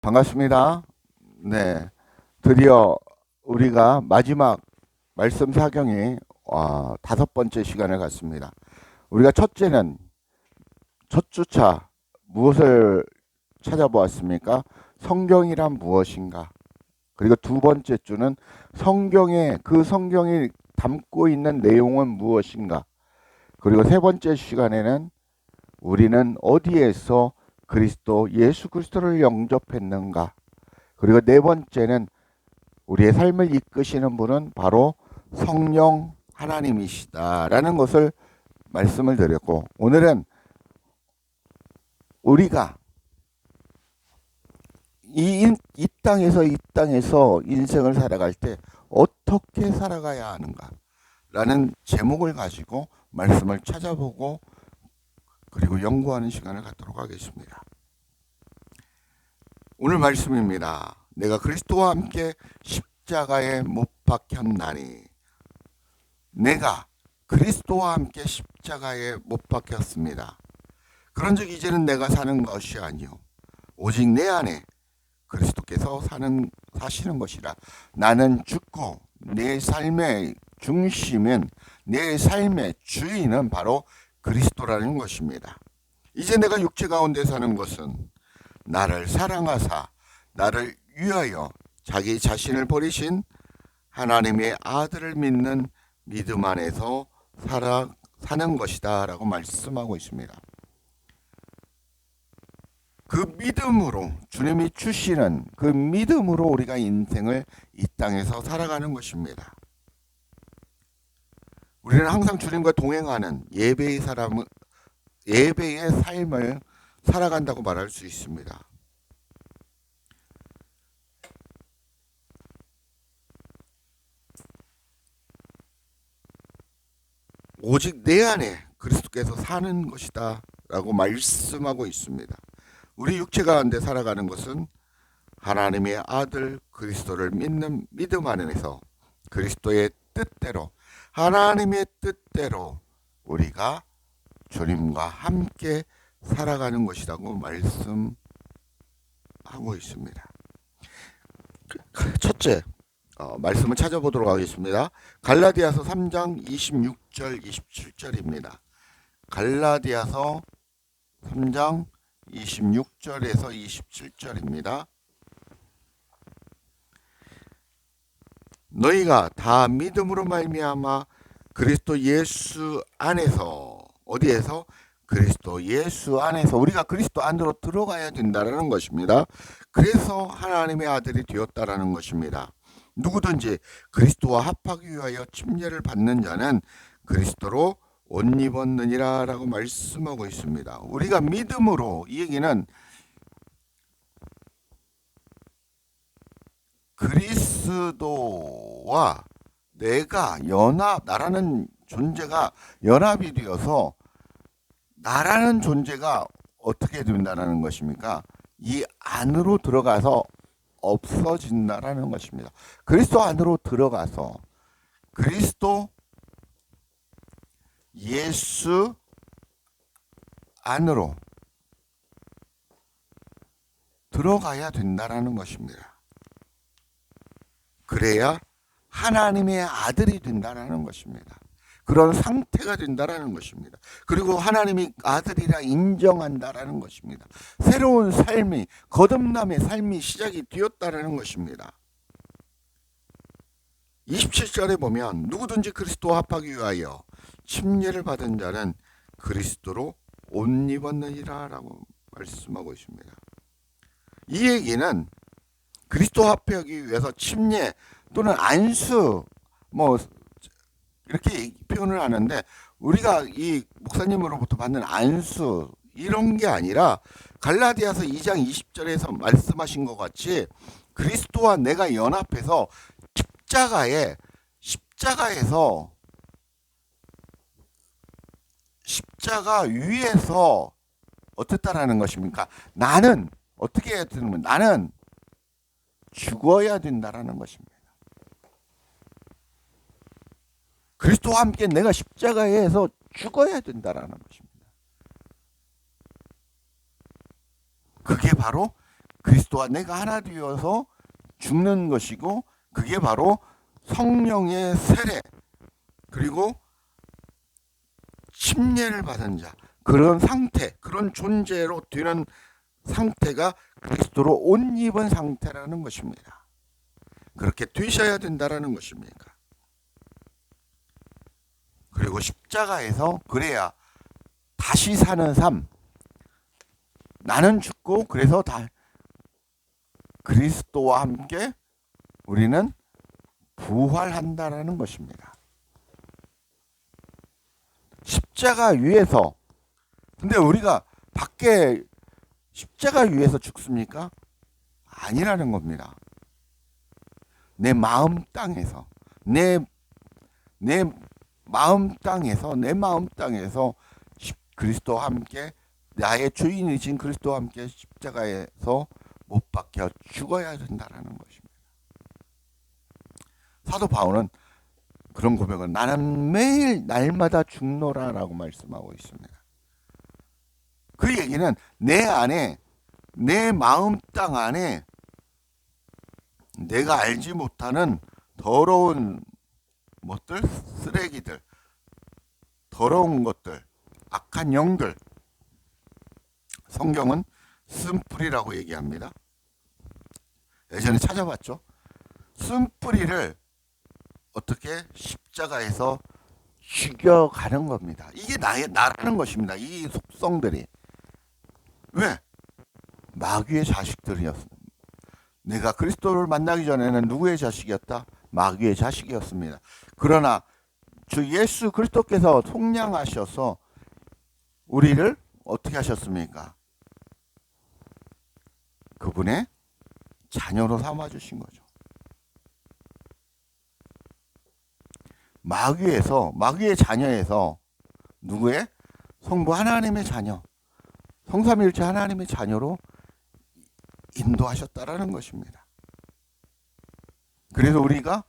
반갑습니다. 네, 드디어 우리가 마지막 말씀 사경이 다섯 번째 시간을 갖습니다. 우리가 첫째는 첫 주차 무엇을 찾아보았습니까? 성경이란 무엇인가? 그리고 두 번째 주는 성경이 담고 있는 내용은 무엇인가? 그리고 세 번째 시간에는 우리는 어디에서 예수 그리스도를 영접했는가? 그리고 네 번째는 우리의 삶을 이끄시는 분은 바로 성령 하나님이시다라는 것을 말씀을 드렸고, 오늘은 우리가 이 땅에서 인생을 살아갈 때 어떻게 살아가야 하는가 라는 제목을 가지고 말씀을 찾아보고 그리고 연구하는 시간을 갖도록 하겠습니다. 오늘 말씀입니다. 내가 그리스도와 함께 십자가에 못 박혔나니. 내가 그리스도와 함께 십자가에 못 박혔습니다. 그런즉 이제는 내가 사는 것이 아니요 오직 내 안에 그리스도께서 사시는 것이라. 나는 죽고 내 삶의 중심은, 내 삶의 주인은 바로 그리스도라는 것입니다. 이제 내가 육체 가운데 사는 것은 나를 사랑하사 나를 위하여 자기 자신을 버리신 하나님의 아들을 믿는 믿음 안에서 사는 것이다 라고 말씀하고 있습니다. 그 믿음으로, 주님이 주시는 그 믿음으로 우리가 인생을 이 땅에서 살아가는 것입니다. 우리는 항상 주님과 동행하는 예배의 삶을 살아간다고 말할 수 있습니다. 오직 내 안에 그리스도께서 사는 것이다 라고 말씀하고 있습니다. 우리 육체 가운데 살아가는 것은 하나님의 아들 그리스도를 믿는 믿음 안에서 그리스도의 뜻대로, 하나님의 뜻대로 우리가 주님과 함께 살아가는 것이라고 말씀하고 있습니다. 첫째, 말씀을 찾아보도록 하겠습니다. 갈라디아서 3장 26절 27절입니다. 갈라디아서 3장 26절에서 27절입니다. 너희가 다 믿음으로 말미암아 그리스도 예수 안에서, 어디에서? 그리스도 예수 안에서, 우리가 그리스도 안으로 들어가야 된다는 것입니다. 그래서 하나님의 아들이 되었다라는 것입니다. 누구든지 그리스도와 합하기 위하여 침례를 받는 자는 그리스도로 옷 입었느니라 라고 말씀하고 있습니다. 우리가 믿음으로, 이 얘기는 그리스도와 나라는 존재가 연합이 되어서 나라는 존재가 어떻게 된다는 것입니까? 이 안으로 들어가서 없어진다라는 것입니다. 그리스도 안으로 들어가서 그리스도 예수 안으로 들어가야 된다라는 것입니다. 그래야 하나님의 아들이 된다라는 것입니다. 그런 상태가 된다라는 것입니다. 그리고 하나님이 아들이라 인정한다라는 것입니다. 새로운 삶이, 거듭남의 삶이 시작이 되었다라는 것입니다. 27절에 보면 누구든지 그리스도와 합하기 위하여 침례를 받은 자는 그리스도로 옷 입었느니라 라고 말씀하고 있습니다. 이 얘기는 그리스도와 합하기 위해서 침례 또는 안수 이렇게 표현을 하는데, 우리가 이 목사님으로부터 받는 안수 이런 게 아니라 갈라디아서 2장 20절에서 말씀하신 것 같이 그리스도와 내가 연합해서 십자가 위에서 어떻다라는 것입니까? 나는 어떻게 해야 되는 거예요? 나는 죽어야 된다라는 것입니다. 그리스도와 함께 내가 십자가에서 죽어야 된다라는 것입니다. 그게 바로 그리스도와 내가 하나 되어서 죽는 것이고, 그게 바로 성령의 세례 그리고 침례를 받은 자, 그런 상태, 그런 존재로 되는 상태가 그리스도로 옷 입은 상태라는 것입니다. 그렇게 되셔야 된다라는 것입니까? 그리고 십자가에서 그래야 다시 사는 삶, 나는 죽고 그래서 다 그리스도와 함께 우리는 부활한다라는 것입니다. 십자가 위에서, 근데 우리가 밖에 십자가 위에서 죽습니까? 아니라는 겁니다. 내 마음 땅에서, 내 마음 땅에서 그리스도와 함께, 나의 주인이신 그리스도와 함께 십자가에서 못 박혀 죽어야 된다라는 것입니다. 사도 바울은 그런 고백을 나는 매일 날마다 죽노라라고 말씀하고 있습니다. 그 얘기는 내 안에, 내 마음 땅 안에 내가 알지 못하는 더러운 것들, 쓰레기들, 더러운 것들, 악한 영들, 성경은 쓴뿌리라고 얘기합니다. 예전에 찾아봤죠. 쓴뿌리를 어떻게 십자가에서 죽여가는 겁니다. 이게 나라는 것입니다. 이 속성들이. 왜? 마귀의 자식들이었습니다. 내가 그리스도를 만나기 전에는 누구의 자식이었다? 마귀의 자식이었습니다. 그러나 주 예수 그리스도께서 속량하셔서 우리를 어떻게 하셨습니까? 그분의 자녀로 삼아주신 거죠. 마귀의 자녀에서 누구의? 성부 하나님의 자녀, 성삼위일체 하나님의 자녀로 인도하셨다라는 것입니다. 그래서 우리가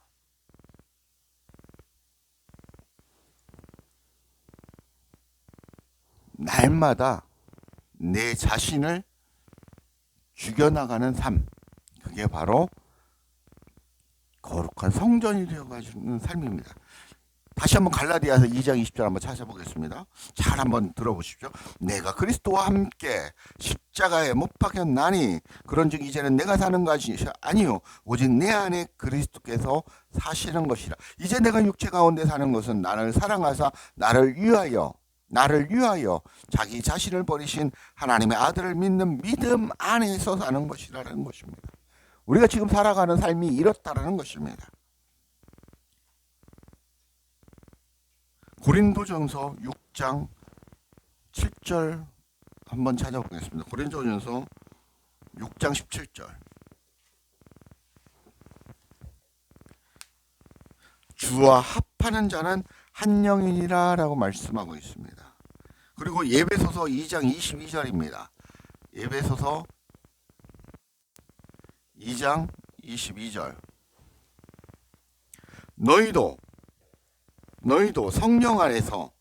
날마다 내 자신을 죽여나가는 삶, 그게 바로 거룩한 성전이 되어가는 삶입니다. 다시 한번 갈라디아서 2장 20절 한번 찾아보겠습니다. 잘 한번 들어보십시오. 내가 그리스도와 함께 십자가에 못 박혔나니 그런즉 이제는 내가 사는 것이 아니요 오직 내 안에 그리스도께서 사시는 것이라. 이제 내가 육체 가운데 사는 것은 나를 사랑하사 나를 위하여 자기 자신을 버리신 하나님의 아들을 믿는 믿음 안에서 사는 것이라는 것입니다. 우리가 지금 살아가는 삶이 이렇다라는 것입니다. 고린도전서 6장 7절 한번 찾아보겠습니다. 고린도전서 6장 17절. 주와 합하는 자는 한 영이니라 라고 말씀하고 있습니다. 그리고 예배소서 2장 22절입니다. 예배소서 2장 22절. 너희도 성령 안에서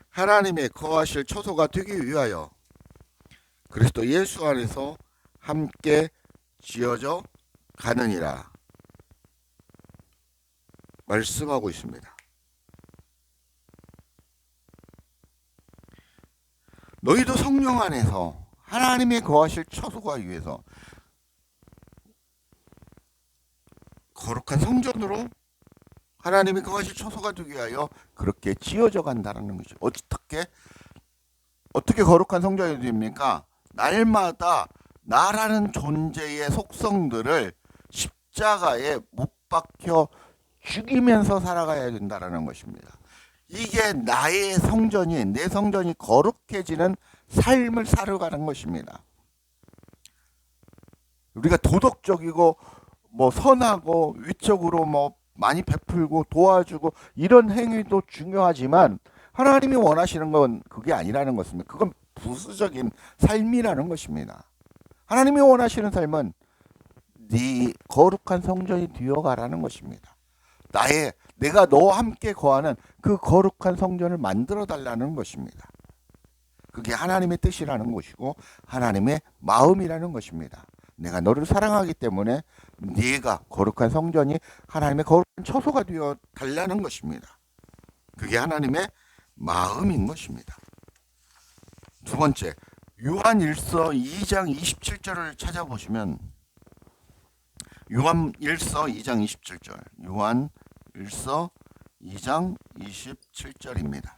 하나님의 거하실 처소가 되기 위하여 그리스도 예수 안에서 함께 지어져 가느니라 말씀하고 있습니다. 너희도 성령 안에서 하나님의 거하실 처소가 위해서 거룩한 성전으로 하나님이 거하실 처소가 되기 위하여 그렇게 지어져 간다는 것이죠. 어떻게 거룩한 성전이 됩니까? 날마다 나라는 존재의 속성들을 십자가에 못 박혀 죽이면서 살아가야 된다는 것입니다. 이게 나의 성전이, 내 성전이 거룩해지는 삶을 살아가는 것입니다. 우리가 도덕적이고 선하고 위적으로 많이 베풀고 도와주고 이런 행위도 중요하지만 하나님이 원하시는 건 그게 아니라는 것입니다. 그건 부수적인 삶이라는 것입니다. 하나님이 원하시는 삶은 네 거룩한 성전이 되어가라는 것입니다. 내가 너와 함께 거하는 그 거룩한 성전을 만들어 달라는 것입니다. 그게 하나님의 뜻이라는 것이고 하나님의 마음이라는 것입니다. 내가 너를 사랑하기 때문에 네가 거룩한 성전이 하나님의 거룩한 처소가 되어 달라는 것입니다. 그게 하나님의 마음인 것입니다. 두 번째, 요한 1서 2장 27절을 찾아보시면 요한 1서 2장 27절 요한 1서 2장 27절입니다.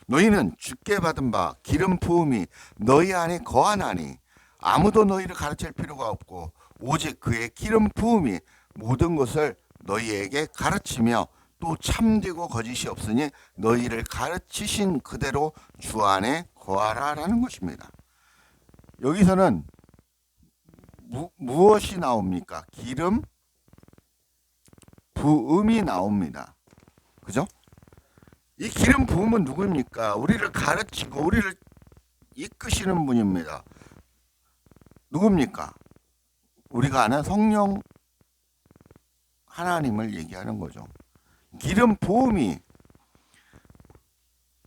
너희는 주께 받은 바 기름 부음이 너희 안에 거하나니 아무도 너희를 가르칠 필요가 없고 오직 그의 기름 부음이 모든 것을 너희에게 가르치며 또 참되고 거짓이 없으니 너희를 가르치신 그대로 주 안에 거하라라는 것입니다. 여기서는 무엇이 나옵니까? 기름 부음이 나옵니다. 그죠? 이 기름 부음은 누구입니까? 우리를 가르치고 우리를 이끄시는 분입니다. 누굽니까? 우리가 아는 성령 하나님을 얘기하는 거죠. 기름 부음이,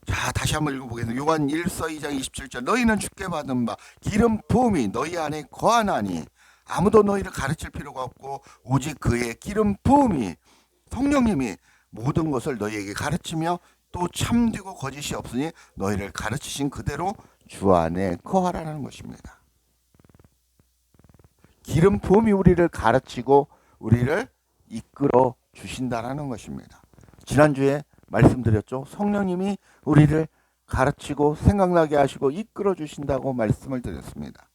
자 다시 한번 읽어보겠습니다. 요한 1서 2장 27절 너희는 주께 받은 바 기름 부음이 너희 안에 거하나니 아무도 너희를 가르칠 필요가 없고 오직 그의 기름 부음이 성령님이 모든 것을 너희에게 가르치며 또 참되고 거짓이 없으니 너희를 가르치신 그대로 주 안에 거하라는 것입니다. 기름 부음이 우리를 가르치고 우리를 이끌어 주신다라는 것입니다. 지난주에 말씀드렸죠. 성령님이 우리를 가르치고 생각나게 하시고 이끌어 주신다고 말씀을 드렸습니다.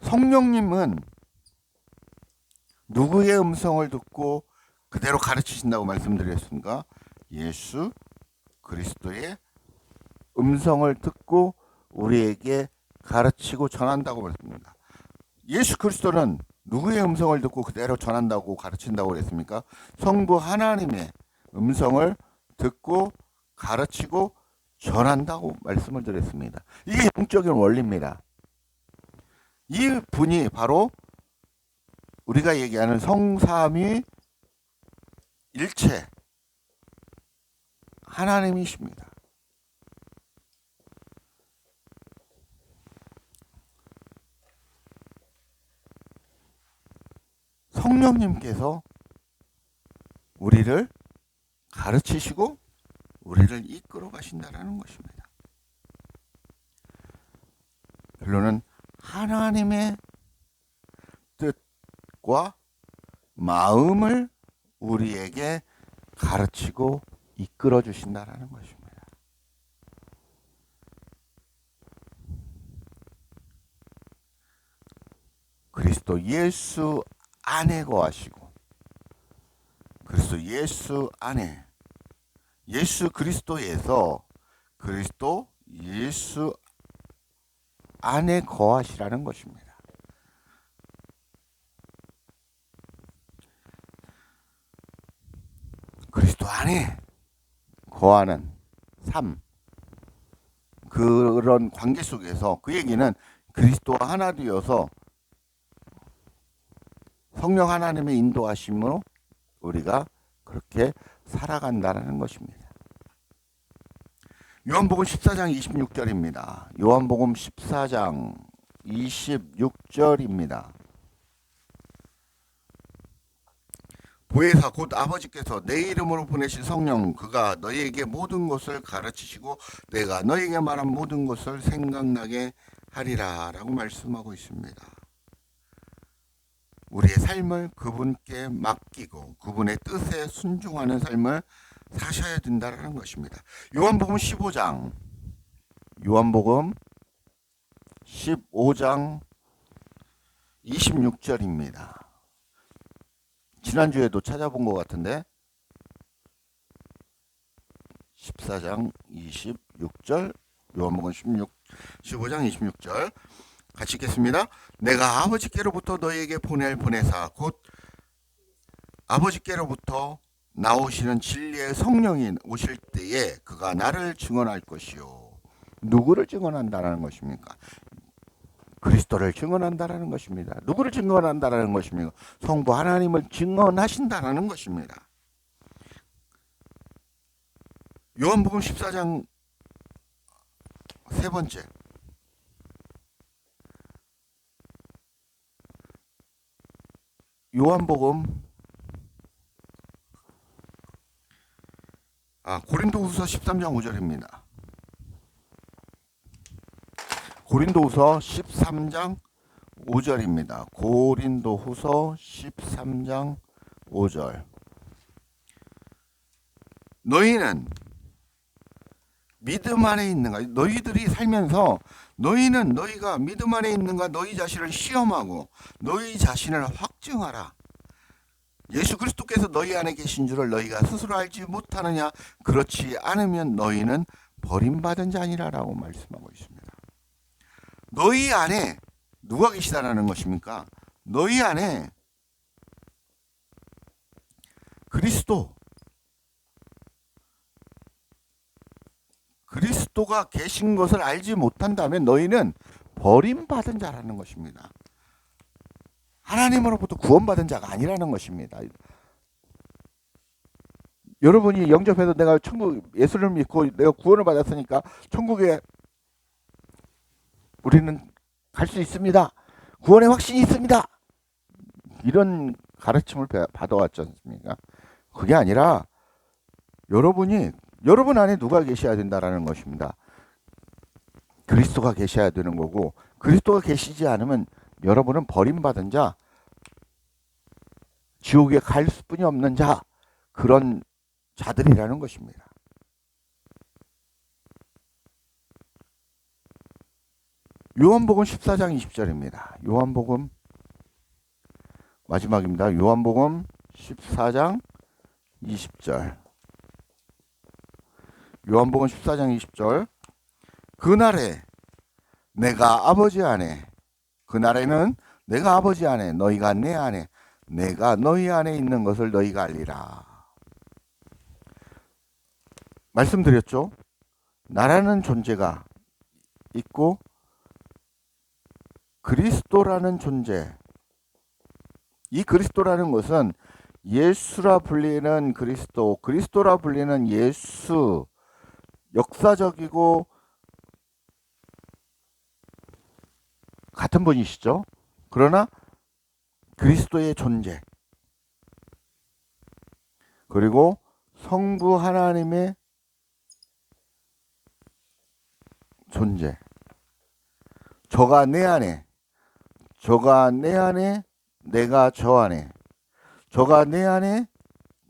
성령님은 누구의 음성을 듣고 그대로 가르치신다고 말씀드렸습니까? 예수 그리스도의 음성을 듣고 우리에게 가르치고 전한다고 말했습니다. 예수 그리스도는 누구의 음성을 듣고 그대로 전한다고 가르친다고 그랬습니까? 성부 하나님의 음성을 듣고 가르치고 전한다고 말씀을 드렸습니다. 이게 영적인 원리입니다. 이 분이 바로 우리가 얘기하는 성삼위 일체 하나님이십니다. 성령님께서 우리를 가르치시고 우리를 이끌어 가신다는 것입니다. 결론은 하나님의 뜻과 마음을 우리에게 가르치고 이끌어 주신다는 것입니다. 그리스도 예수 안에 거하시고 그리스도 예수 안에 예수 그리스도에서 그리스도 예수 안에 거하시라는 것입니다. 그리스도 안에 거하는 삶, 그런 관계 속에서 그 얘기는 그리스도와 하나 되어서 성령 하나님의 인도하심으로 우리가 그렇게 살아간다는 것입니다. 요한복음 14장 26절입니다. 요한복음 14장 26절입니다. 보혜사 곧 아버지께서 내 이름으로 보내신 성령 그가 너희에게 모든 것을 가르치시고 내가 너희에게 말한 모든 것을 생각나게 하리라 라고 말씀하고 있습니다. 우리의 삶을 그분께 맡기고 그분의 뜻에 순종하는 삶을 사셔야 된다는 것입니다. 요한복음 15장 26절입니다. 지난주에도 찾아본 것 같은데 14장 26절 요한복음 15장 26절 같이 읽겠습니다. 내가 아버지께로부터 너희에게 보내사 곧 아버지께로부터 나오시는 진리의 성령이 오실 때에 그가 나를 증언할 것이요. 누구를 증언한다는 것입니까? 그리스도를 증언한다는 것입니다. 누구를 증언한다는 것입니까? 성부 하나님을 증언하신다는 것입니다. 요한복음 14장 세 번째 요한복음 고린도후서 13장 5절입니다. 고린도후서 13장 5절입니다. 고린도후서 13장 5절. 너희는 믿음 안에 있는가? 너희들이 살면서 너희는 너희가 믿음 안에 있는가? 너희 자신을 시험하고 너희 자신을 확증하라. 예수 그리스도께서 너희 안에 계신 줄을 너희가 스스로 알지 못하느냐? 그렇지 않으면 너희는 버림받은 자니라라고 말씀하고 있습니다. 너희 안에 누가 계시다라는 것입니까? 너희 안에 그리스도가 계신 것을 알지 못한다면 너희는 버림받은 자라는 것입니다. 하나님으로부터 구원받은 자가 아니라는 것입니다. 여러분이 영접해서 내가 천국 예수를 믿고 내가 구원을 받았으니까 천국에 우리는 갈 수 있습니다. 구원의 확신이 있습니다. 이런 가르침을 받아왔지 않습니까? 그게 아니라 여러분 안에 누가 계셔야 된다라는 것입니다. 그리스도가 계셔야 되는 거고, 그리스도가 계시지 않으면 여러분은 버림받은 자, 지옥에 갈 수뿐이 없는 자, 그런 자들이라는 것입니다. 요한복음 14장 20절입니다. 요한복음 마지막입니다. 요한복음 14장 20절. 요한복음 14장 20절. 그날에 내가 아버지 안에, 그날에는 내가 아버지 안에, 너희가 내 안에, 내가 너희 안에 있는 것을 너희가 알리라. 말씀드렸죠? 나라는 존재가 있고 그리스도라는 존재, 이 그리스도라는 것은 예수라 불리는 그리스도, 그리스도라 불리는 예수, 역사적이고 같은 분이시죠. 그러나 그리스도의 존재, 그리고 성부 하나님의 존재, 저가 내 안에, 저가 내 안에, 내가 저 안에, 저가 내 안에,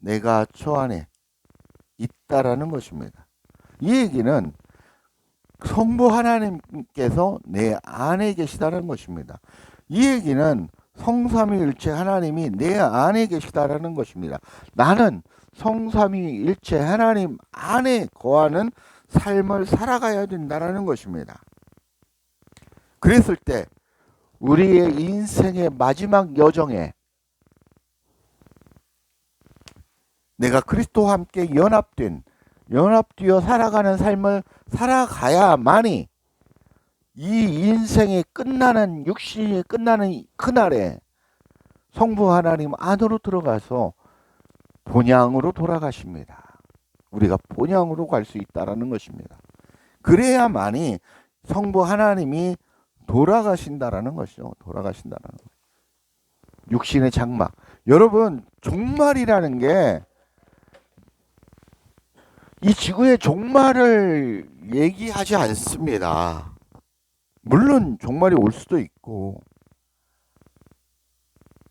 내가 저 안에 있다라는 것입니다. 이 얘기는 성부 하나님께서 내 안에 계시다는 것입니다. 이 얘기는 성삼위일체 하나님이 내 안에 계시다라는 것입니다. 나는 성삼위일체 하나님 안에 거하는 삶을 살아가야 된다라는 것입니다. 그랬을 때 우리의 인생의 마지막 여정에 내가 그리스도와 함께 연합되어 살아가는 삶을 살아가야만이 이 인생이 끝나는, 육신이 끝나는 그날에 성부 하나님 안으로 들어가서 본향으로 돌아가십니다. 우리가 본향으로 갈 수 있다라는 것입니다. 그래야만이 성부 하나님이 돌아가신다라는 것이죠. 돌아가신다라는 것. 육신의 장막. 여러분, 종말이라는 게 이 지구의 종말을 얘기하지 않습니다. 물론 종말이 올 수도 있고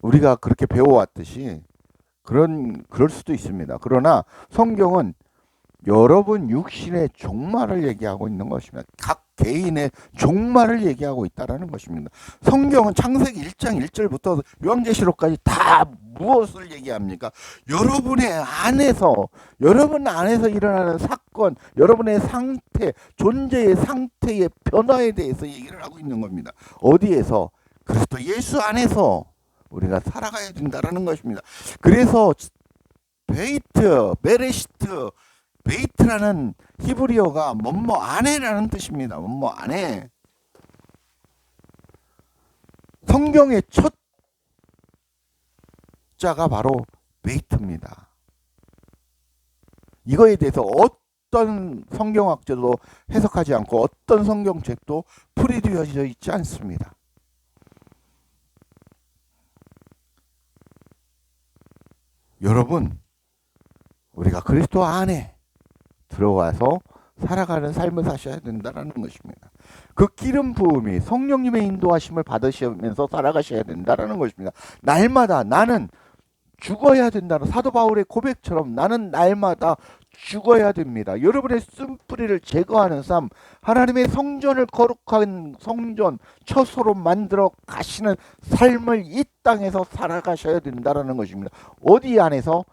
우리가 그렇게 배워왔듯이 그럴 수도 있습니다. 그러나 성경은 여러분 육신의 종말을 얘기하고 있는 것입니다. 각 개인의 종말을 얘기하고 있다는 것입니다. 성경은 창세기 1장 1절부터 요한계시록까지 다 무엇을 얘기합니까? 여러분 안에서 일어나는 사건, 여러분의 상태, 존재의 상태의 변화에 대해서 얘기를 하고 있는 겁니다. 어디에서? 그리스도 예수 안에서 우리가 살아가야 된다는 것입니다. 그래서 베레시트, 베이트라는 히브리어가 뭐뭐 안에라는 뜻입니다. 뭐뭐 안에. 성경의 첫 자가 바로 베이트입니다. 이거에 대해서 어떤 성경학자도 해석하지 않고 어떤 성경책도 풀이되어져 있지 않습니다. 여러분, 우리가 그리스도 안에 들어가서 살아가는 삶을 사셔야 된다는 것입니다. 그 기름 부음이 성령님의 인도하심을 받으시면서 살아가셔야 된다는 것입니다. 날마다 나는 죽어야 된다는 사도 바울의 고백처럼 나는 날마다 죽어야 됩니다. 여러분의 쓴뿌리를 제거하는 삶, 하나님의 성전을 거룩한 성전, 처소로 만들어 가시는 삶을 이 땅에서 살아가셔야 된다는 것입니다. 어디 안에서?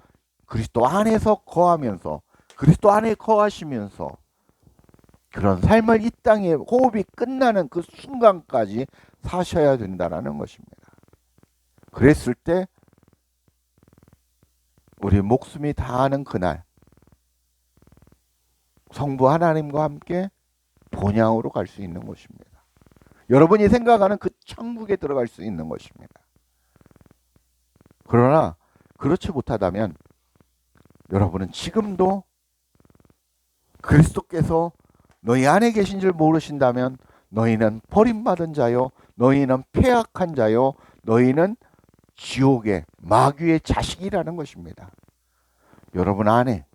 그리스도 안에서 거하면서, 그리스도 안에 거하시면서 그런 삶을 이 땅에 호흡이 끝나는 그 순간까지 사셔야 된다는 것입니다. 그랬을 때 우리 목숨이 다하는 그날 성부 하나님과 함께 본향으로 갈 수 있는 것입니다. 여러분이 생각하는 그 천국에 들어갈 수 있는 것입니다. 그러나 그렇지 못하다면 여러분은 지금도 그리스도께서 너희 안에 계신 줄 모르신다면 너희는 버림받은 자요, 너희는 패악한 자요, 너희는 지옥의 마귀의 자식이라는 것입니다. 여러분 안에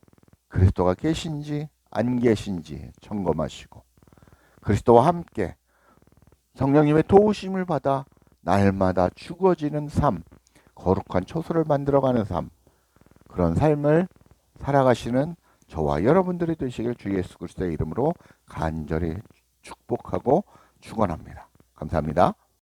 그리스도가 계신지 안 계신지 점검하시고 그리스도와 함께 성령님의 도우심을 받아 날마다 죽어지는 삶, 거룩한 초소를 만들어가는 삶, 그런 삶을 살아가시는 저와 여러분들이 되시길 주 예수 그리스도의 이름으로 간절히 축복하고 축원합니다. 감사합니다.